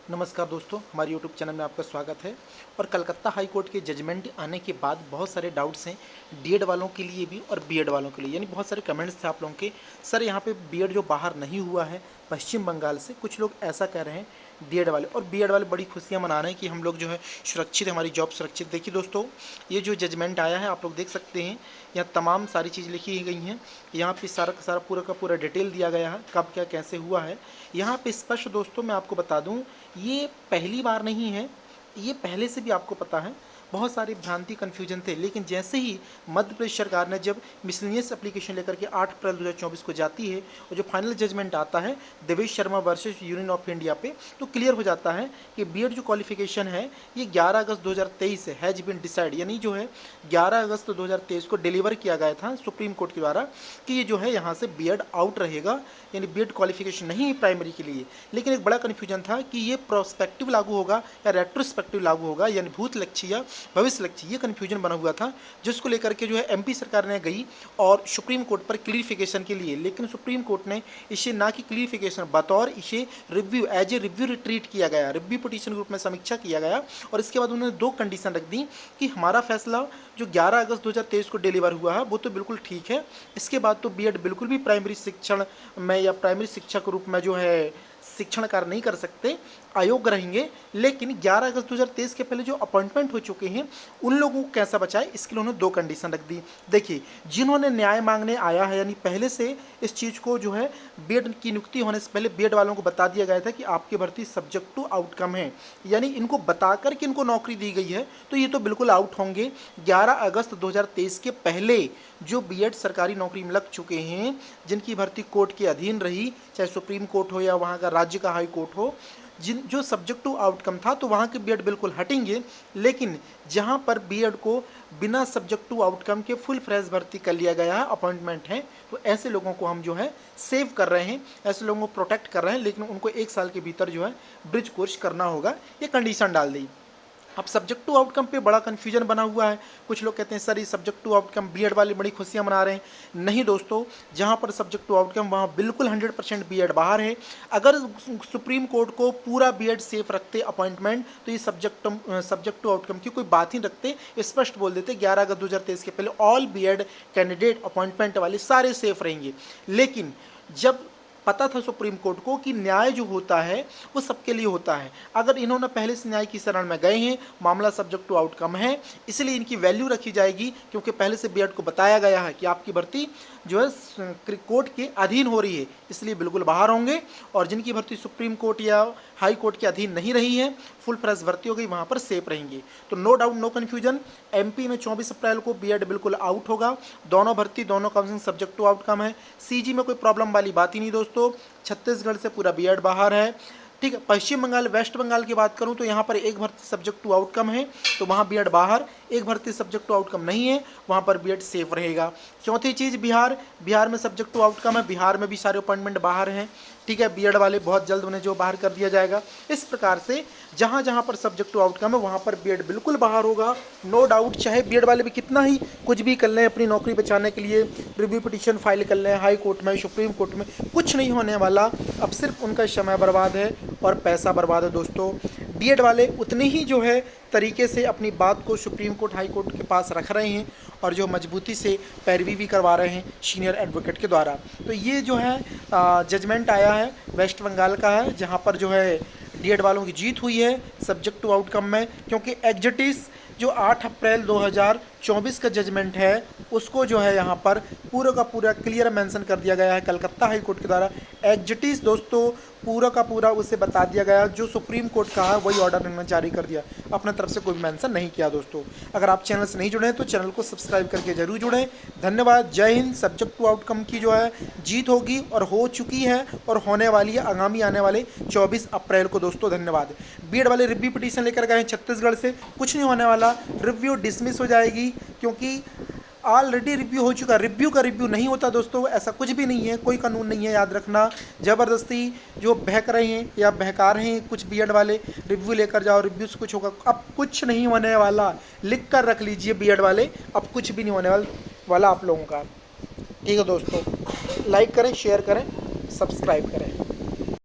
नमस्कार दोस्तों, हमारे यूट्यूब चैनल में आपका स्वागत है। और कलकत्ता हाई कोर्ट के जजमेंट आने के बाद बहुत सारे डाउट्स हैं डीएड वालों के लिए भी और बीएड वालों के लिए। यानी बहुत सारे कमेंट्स थे आप लोगों के, सर यहाँ पे बीएड जो बाहर नहीं हुआ है पश्चिम बंगाल से, कुछ लोग ऐसा कह रहे हैं डीएड वाले, और बीएड वाले बड़ी खुशियाँ मना रहे हैं कि हम लोग जो है सुरक्षित, हमारी जॉब सुरक्षित। देखिए दोस्तों, ये जो जजमेंट आया है आप लोग देख सकते हैं, यहाँ तमाम सारी चीज़ लिखी गई हैं। यहाँ पे सारा का सारा पूरा का पूरा डिटेल दिया गया है, कब क्या कैसे हुआ है। यहाँ पे स्पष्ट दोस्तों मैं आपको बता दूँ, ये पहली बार नहीं है, ये पहले से भी आपको पता है। बहुत सारी भ्रांति कन्फ्यूजन थे, लेकिन जैसे ही मध्य प्रदेश सरकार ने जब मिसलिनियस एप्लीकेशन लेकर के 8 अप्रैल 2024 को जाती है और जो फाइनल जजमेंट आता है Devesh Sharma versus union of India पे, तो क्लियर हो जाता है कि बीएड जो क्वालिफिकेशन है ये 11 अगस्त 2023 से हैज बिन डिसाइड, यानी जो है 11 अगस्त 2023 को डिलीवर किया गया था सुप्रीम कोर्ट के द्वारा कि ये जो है यहाँ से बीएड आउट रहेगा, यानी बीएड क्वालिफिकेशन नहीं है प्राइमरी के लिए। लेकिन एक बड़ा कन्फ्यूजन था कि ये प्रोस्पेक्टिव लागू होगा या रेट्रोस्पेक्टिव लागू होगा, यानी भूत लक्ष्य या भविष्य लक्ष्य, ये कन्फ्यूजन बना हुआ था, जिसको लेकर के जो है एमपी सरकार ने गई और सुप्रीम कोर्ट पर क्लियरिफिकेशन के लिए। लेकिन सुप्रीम कोर्ट ने इसे ना कि क्लियरिफिकेशन, बतौर इसे review, as a review treat किया गया, रिव्यू पिटीशन के रूप में समीक्षा किया गया। और इसके बाद उन्होंने 2 कंडीशन रख दी कि हमारा फैसला जो 11 अगस्त 2023 को डिलीवर हुआ है वो तो बिल्कुल ठीक है, इसके बाद तो बीएड बिल्कुल भी प्राइमरी शिक्षण में या प्राइमरी शिक्षा के रूप में जो है शिक्षण कार्य नहीं कर सकते, अयोग्य रहेंगे। लेकिन 11 अगस्त 2023 के पहले जो अपॉइंटमेंट हो चुके हैं उन लोगों को कैसा बचाए, इसके लिए उन्होंने 2 कंडीशन रख दी। देखिए, जिन्होंने न्याय मांगने आया है, यानी पहले से इस चीज़ को जो है बीएड की नियुक्ति होने से पहले बीएड वालों को बता दिया गया था कि आपकी भर्ती सब्जेक्ट टू आउटकम है, यानी इनको बताकर कि इनको नौकरी दी गई है, तो ये तो बिल्कुल आउट होंगे। 11 अगस्त 2023 के पहले जो बीएड सरकारी नौकरी में लग चुके हैं, जिनकी भर्ती कोर्ट के अधीन रही, चाहे सुप्रीम कोर्ट हो या वहाँ का राज्य का हाई कोर्ट हो, जो सब्जेक्ट टू आउटकम था, तो वहाँ के बीएड बिल्कुल हटेंगे। लेकिन जहाँ पर बीएड को बिना सब्जेक्ट टू आउटकम के फुल फ्रेश भर्ती कर लिया गया है, अपॉइंटमेंट है, तो ऐसे लोगों को हम जो है सेव कर रहे हैं, ऐसे लोगों को प्रोटेक्ट कर रहे हैं। लेकिन उनको 1 साल के भीतर जो है ब्रिज कोर्स करना होगा, ये कंडीशन डाल दी। अब सब्जेक्ट टू आउटकम पे बड़ा कन्फ्यूजन बना हुआ है। कुछ लोग कहते हैं सर ये सब्जेक्ट टू आउटकम, बीएड वाले बड़ी खुशियां मना रहे हैं। नहीं दोस्तों, जहां पर सब्जेक्ट टू आउटकम वहां बिल्कुल 100% बीएड बाहर है। अगर सुप्रीम कोर्ट को पूरा बीएड सेफ रखते अपॉइंटमेंट, तो ये सब्जेक्ट टू आउटकम की कोई बात ही रखते, स्पष्ट बोल देते 11 अगस्त 2023 के पहले ऑल बीएड कैंडिडेट अपॉइंटमेंट वाले सारे सेफ रहेंगे। लेकिन जब पता था सुप्रीम कोर्ट को कि न्याय जो होता है वो सबके लिए होता है, अगर इन्होंने पहले से न्याय की शरण में गए हैं, मामला सब्जेक्ट टू आउटकम है, इसलिए इनकी वैल्यू रखी जाएगी, क्योंकि पहले से बीएड को बताया गया है कि आपकी भर्ती जो है कोर्ट के अधीन हो रही है, इसलिए बिल्कुल बाहर होंगे। और जिनकी भर्ती सुप्रीम कोर्ट या हाई कोर्ट के अधीन नहीं रही है, फुल फ्रेश भर्ती हो गई, वहाँ पर सेफ रहेंगे। तो no doubt, no confusion, MP में 24 अप्रैल को बीएड बिल्कुल आउट होगा। दोनों भर्ती, दोनों काउंसिलिंग सब्जेक्ट टू आउटकम है। सीजी में कोई प्रॉब्लम वाली बात ही नहीं दोस्तों। छत्तीसगढ़ से पूरा बीएड बाहर है, ठीक है। पश्चिम बंगाल, वेस्ट बंगाल की बात करूं तो यहाँ पर एक भर्ती सब्जेक्ट टू आउटकम है, तो वहाँ बीएड बाहर। एक भर्ती सब्जेक्ट टू आउटकम नहीं है, वहाँ पर बीएड सेफ रहेगा। चौथी चीज़, बिहार में सब्जेक्ट टू आउटकम है, बिहार में भी सारे अपॉइंटमेंट बाहर हैं, ठीक है। बीएड वाले बहुत जल्द उन्हें जो बाहर कर दिया जाएगा। इस प्रकार से जहाँ जहाँ पर सब्जेक्ट टू आउटकम है वहाँ पर बीएड बिल्कुल बाहर होगा, नो डाउट। चाहे बीएड वाले भी कितना ही कुछ भी कर लें अपनी नौकरी बचाने के लिए, रिव्यू पिटीशन फाइल कर लें हाई कोर्ट में, सुप्रीम कोर्ट में, कुछ नहीं होने वाला। अब सिर्फ उनका समय बर्बाद है और पैसा बर्बाद है दोस्तों। बीएड वाले उतने ही जो है तरीके से अपनी बात को सुप्रीम कोर्ट हाई कोर्ट के पास रख रहे हैं और जो मजबूती से पैरवी भी करवा रहे हैं सीनियर एडवोकेट के द्वारा। तो ये जो है जजमेंट आया है वेस्ट बंगाल का है, जहाँ पर जो है बीएड वालों की जीत हुई है सब्जेक्ट टू आउटकम में, क्योंकि एग्जिटिस जो 8 अप्रैल 2024 का जजमेंट है उसको जो है यहाँ पर पूरा का पूरा क्लियर मेंशन कर दिया गया है कलकत्ता हाई कोर्ट के द्वारा। एग्जिटिस दोस्तों पूरा का पूरा उसे बता दिया गया, जो सुप्रीम कोर्ट का है वही ऑर्डर इन्होंने जारी कर दिया, अपने तरफ से कोई मेंशन नहीं किया दोस्तों। अगर आप चैनल से नहीं जुड़े हैं तो चैनल को सब्सक्राइब करके जरूर जुड़ें। धन्यवाद, जय हिंद। सब्जेक्ट टू आउटकम की जो है जीत होगी और हो चुकी है और होने वाली है आगामी आने वाले 24 अप्रैल को दोस्तों। धन्यवाद। बीएड वाले रिव्यू पिटीशन लेकर गए हैं छत्तीसगढ़ से, कुछ नहीं होने वाला, रिव्यू डिसमिस हो जाएगी, क्योंकि ऑलरेडी रिव्यू हो चुका। रिव्यू का रिव्यू नहीं होता दोस्तों, ऐसा कुछ भी नहीं है, कोई कानून नहीं है, याद रखना। ज़बरदस्ती जो बहक रहे हैं या बहका रहे हैं कुछ बीएड वाले, रिव्यू लेकर जाओ, रिव्यू से कुछ होगा, अब कुछ नहीं होने वाला, लिख कर रख लीजिए बीएड वाले, अब कुछ भी नहीं होने वाला आप लोगों का। ठीक है दोस्तों, लाइक करें, शेयर करें, सब्सक्राइब करें।